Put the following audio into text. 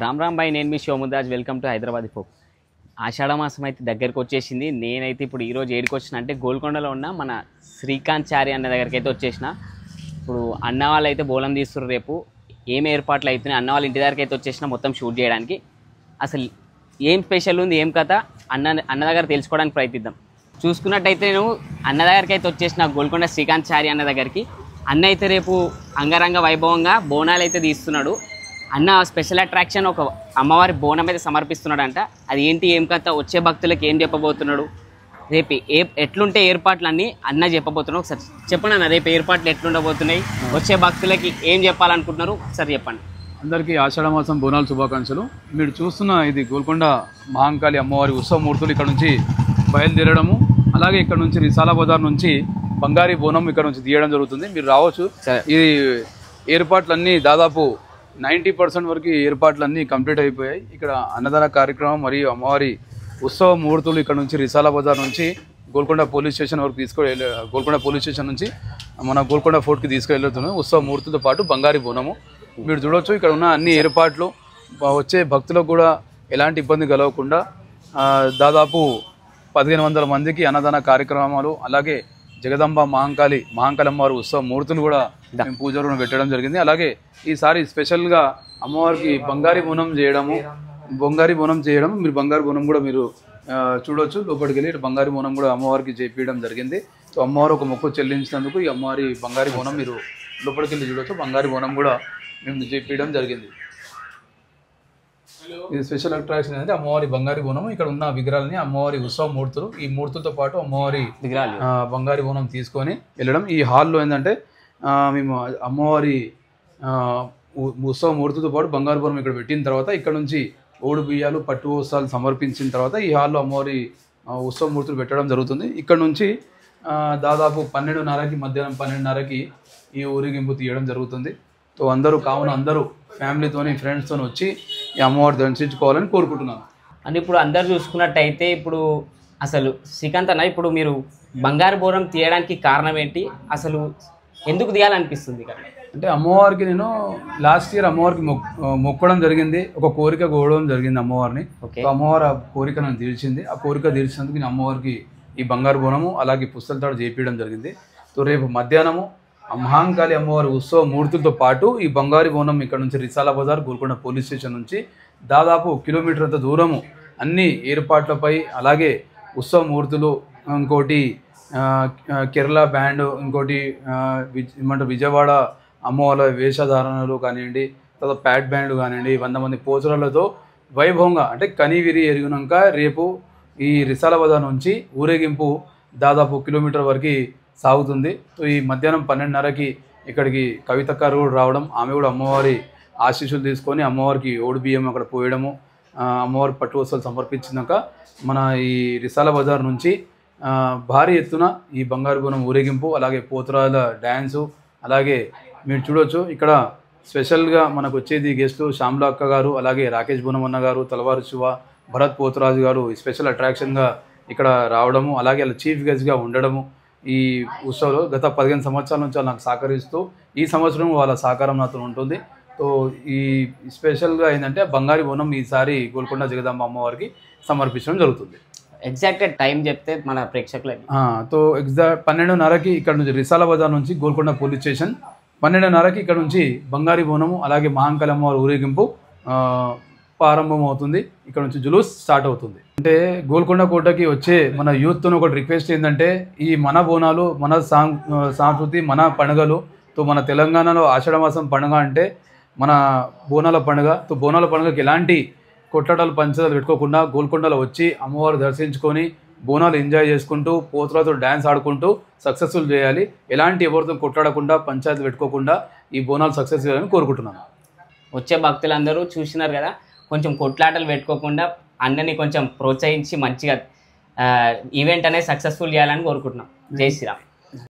రామ్ రామ్ భాయ్, నేను మీ శోముదాజ్. Welcome to Hyderabad folk. ఆషాఢ మాసం అయితే దగ్గరికి వచ్చేసింది. నేనైతే ఇప్పుడు ఈరోజు ఏడికి వచ్చిన అంటే గోల్కొండలో ఉన్న మన శ్రీకాంత్ చారి అన్న దగ్గరికి అయితే వచ్చేసిన. ఇప్పుడు అన్న వాళ్ళు అయితే బోలం తీస్తున్నారు. రేపు ఏం ఏర్పాట్లు అవుతున్నాయి, అన్న వాళ్ళ ఇంటి దగ్గరికి అయితే వచ్చేసిన మొత్తం షూట్ చేయడానికి. అసలు ఏం స్పెషల్ ఉంది, ఏం కథ అన్న దగ్గర తెలుసుకోవడానికి ప్రయత్నిద్దాం. చూసుకున్నట్టయితే నేను అన్న దగ్గరికి అయితే వచ్చేసిన, గోల్కొండ శ్రీకాంత్ చారి అన్న దగ్గరికి. అన్న అయితే రేపు అంగరంగ వైభవంగా బోనాలు అయితే తీస్తున్నాడు. అన్న స్పెషల్ అట్రాక్షన్ ఒక అమ్మవారి బోనం అయితే సమర్పిస్తున్నాడంట. అది ఏంటి, ఏం కథ, వచ్చే భక్తులకు ఏం చెప్పబోతున్నాడు, రేపు ఎట్లుంటే ఏర్పాట్లు అన్నీ అన్న చెప్పబోతున్నాడు. ఒకసారి చెప్పండి అన్న, రేపు ఏర్పాట్లు ఎట్లుండబోతున్నాయి, వచ్చే భక్తులకి ఏం చెప్పాలనుకుంటున్నారు ఒకసారి చెప్పండి. అందరికీ ఆషాఢ మాసం బోనాల శుభాకాంక్షలు. మీరు చూస్తున్న ఇది గోల్కొండ మహాంకాళి అమ్మవారి ఉత్సవ మూర్తులు ఇక్కడ నుంచి బయలుదేరడము, అలాగే ఇక్కడ నుంచి రిసాలా బజార్ నుంచి బంగారీ బోనం ఇక్కడ నుంచి తీయడం జరుగుతుంది. మీరు రావచ్చు. ఈ ఏర్పాట్లన్నీ దాదాపు 90% వరకు ఏర్పాట్లన్నీ కంప్లీట్ అయిపోయాయి. ఇక్కడ అన్నదాన కార్యక్రమం మరియు అమ్మవారి ఉత్సవ ముహూర్తులు ఇక్కడ నుంచి రిసాలా బజార్ నుంచి గోల్కొండ పోలీస్ స్టేషన్ వరకు గోల్కొండ పోలీస్ స్టేషన్ నుంచి మన గోల్కొండ ఫోర్ట్కి తీసుకెళ్తున్నాం. ఉత్సవ ముహూర్తులతో పాటు బంగారీ బోనము మీరు చూడవచ్చు. ఇక్కడ ఉన్న అన్ని ఏర్పాట్లు వచ్చే భక్తులకు కూడా ఎలాంటి ఇబ్బంది కలగకుండా దాదాపు 1500 మందికి అన్నదాన కార్యక్రమాలు, అలాగే జగదంబ మహాంకాళి అమ్మవారి ఉత్సవ మూర్తులు కూడా మేము పూజ రూమ్ పెట్టడం జరిగింది. అలాగే ఈసారి స్పెషల్గా అమ్మవారికి బంగారీ బోనం చేయడం, మీరు బంగారు బోనం కూడా మీరు చూడవచ్చు. లోపలికి వెళ్ళి బంగారు బోనం కూడా అమ్మవారికి చేపించడం జరిగింది. సో అమ్మవారు ఒక మొక్కు చెల్లించినందుకు ఈ అమ్మవారి బంగారు బోనం మీరు లోపలికి వెళ్ళి చూడవచ్చు. బంగారు బోనం కూడా మేము చేపించడం జరిగింది. ఇది స్పెషల్ అట్రాక్షన్ అనేది అమ్మవారి బంగారు బోనం. ఇక్కడ ఉన్న విగ్రహాలని అమ్మవారి ఉత్సవ మూర్తులు, ఈ మూర్తులతో పాటు అమ్మవారి విగ్రహాలు బంగారు బోనం తీసుకొని వెళ్ళడం. ఈ హాల్లో ఏంటంటే మేము అమ్మవారి ఉత్సవ మూర్తులతో పాటు బంగారు బోనం ఇక్కడ పెట్టిన తర్వాత ఇక్కడ నుంచి ఓడు బియ్యాలు, పట్టు వస్త్రాలు సమర్పించిన తర్వాత ఈ హాల్లో అమ్మవారి ఉత్సవ మూర్తులు పెట్టడం జరుగుతుంది. ఇక్కడ నుంచి దాదాపు 12:30కి మధ్యాహ్నం 12:30కి ఈ ఊరేగింపు తీయడం జరుగుతుంది. సో అందరూ ఫ్యామిలీతోని ఫ్రెండ్స్తో వచ్చి ఈ అమ్మవారి దర్శించుకోవాలని కోరుకుంటున్నాను. అంటే ఇప్పుడు అందరు చూసుకున్నట్టయితే ఇప్పుడు అసలు శ్రీకాంత్ అన్న, ఇప్పుడు మీరు బంగారు బోనం తీయడానికి కారణం ఏంటి, అసలు ఎందుకు తీయాలనిపిస్తుంది? అంటే అమ్మవారికి నేను లాస్ట్ ఇయర్ అమ్మవారికి మొక్కడం జరిగింది, ఒక కోరిక కోరడం జరిగింది అమ్మవారిని. అమ్మవారు ఆ కోరిక నన్ను తీర్చింది. ఆ కోరిక తీర్చినందుకు నేను అమ్మవారికి ఈ బంగారు బోనము అలాగే పుస్తలతాడు చేపించడం జరిగింది. సో రేపు మధ్యాహ్నము మహాంకాళి అమ్మవారి ఉత్సవ మూర్తులతో పాటు ఈ బంగారు బోనం ఇక్కడ నుంచి రిసాలా బజార్ గోల్కొండ పోలీస్ స్టేషన్ నుంచి దాదాపు 1 కిలోమీటర్ అంత దూరము అన్ని ఏర్పాట్లపై, అలాగే ఉత్సవ మూర్తులు, ఇంకోటి కేరళ బ్యాండ్, ఇంకోటి ఏమంటారు విజయవాడ అమ్మవారి వేషధారణలు కానివ్వండి, తర్వాత ప్యాడ్ బ్యాండ్ కానివ్వండి, 100 మంది పోచరాలతో వైభవంగా అంటే కనివిరి ఎరిగినాక రేపు ఈ రిసాలా బజార్ నుంచి ఊరేగింపు దాదాపు 1 కిలోమీటర్ వరకు సాగుతుంది. సో ఈ మధ్యాహ్నం 12:30కి ఇక్కడికి కవితకారు కూడా రావడం, ఆమె కూడా అమ్మవారి ఆశీస్సులు తీసుకొని అమ్మవారికి ఓడి బియ్యం అక్కడ పోయడము, అమ్మవారి పట్టు వస్త్రాలు సమర్పించినాక మన ఈ రిసాలా బజార్ నుంచి భారీ ఎత్తున ఈ బంగారు బోనం ఊరేగింపు, అలాగే పోతురాల డ్యాన్సు, అలాగే మీరు చూడవచ్చు. ఇక్కడ స్పెషల్గా మనకు వచ్చేది గెస్టులు శ్యామ్లా అక్క గారు, అలాగే రాకేష్ బోనమన్న గారు, తలవారు శివ, భరత్ పోతురాజు గారు ఈ స్పెషల్ అట్రాక్షన్గా ఇక్కడ రావడము, అలాగే అలా చీఫ్ గెస్ట్గా ఉండడము. ఈ ఉత్సవంలో గత 15 సంవత్సరాల నుంచి నాకు సహకరిస్తూ ఈ సంవత్సరం వాళ్ళ సహకారం నాతో ఉంటుంది. సో ఈ స్పెషల్గా ఏంటంటే బంగారు బోనం ఈసారి గోల్కొండ జగదాంబ అమ్మవారికి సమర్పించడం జరుగుతుంది. ఎగ్జాక్ట్ టైం చెప్తే మన ప్రేక్షకులకి. సో ఎగ్జాక్ట్ 12:30కి ఇక్కడ నుంచి రిసాలా బజార్ నుంచి గోల్కొండ పోలీస్ స్టేషన్, 12:30కి ఇక్కడ నుంచి బంగారు బోనము అలాగే మహాంకాళి అమ్మవారి ఊరేగింపు ప్రారంభం అవుతుంది. ఇక్కడ నుంచి జులూస్ స్టార్ట్ అవుతుంది. అంటే గోల్కొండ కోటకి వచ్చే మన యూత్తో ఒకటి రిక్వెస్ట్ ఏంటంటే, ఈ మన బోనాలు, మన సంస్కృతి, మన పండుగలు, మన తెలంగాణలో ఆషాఢ మాసం పండుగ అంటే మన బోనాల పండుగ. బోనాల పండుగకి ఎలాంటి కొట్లాటలు పంచాలు పెట్టుకోకుండా గోల్కొండలో వచ్చి అమ్మవారు దర్శించుకొని బోనాలు ఎంజాయ్ చేసుకుంటూ పోతులతో డ్యాన్స్ ఆడుకుంటూ సక్సెస్ఫుల్ చేయాలి. ఎలాంటి ఎవరితో కొట్లాడకుండా పంచాయతీలు పెట్టుకోకుండా ఈ బోనాలు సక్సెస్ చేయాలని కోరుకుంటున్నాను. వచ్చే భక్తులందరూ చూసినారు కదా, కొంచెం కొట్లాటలు పెట్టుకోకుండా అన్నని కొంచెం ప్రోత్సహించి మంచిగా ఈవెంట్ అనేది సక్సెస్ఫుల్ చేయాలని కోరుకుంటున్నాం. జై శ్రీరామ్.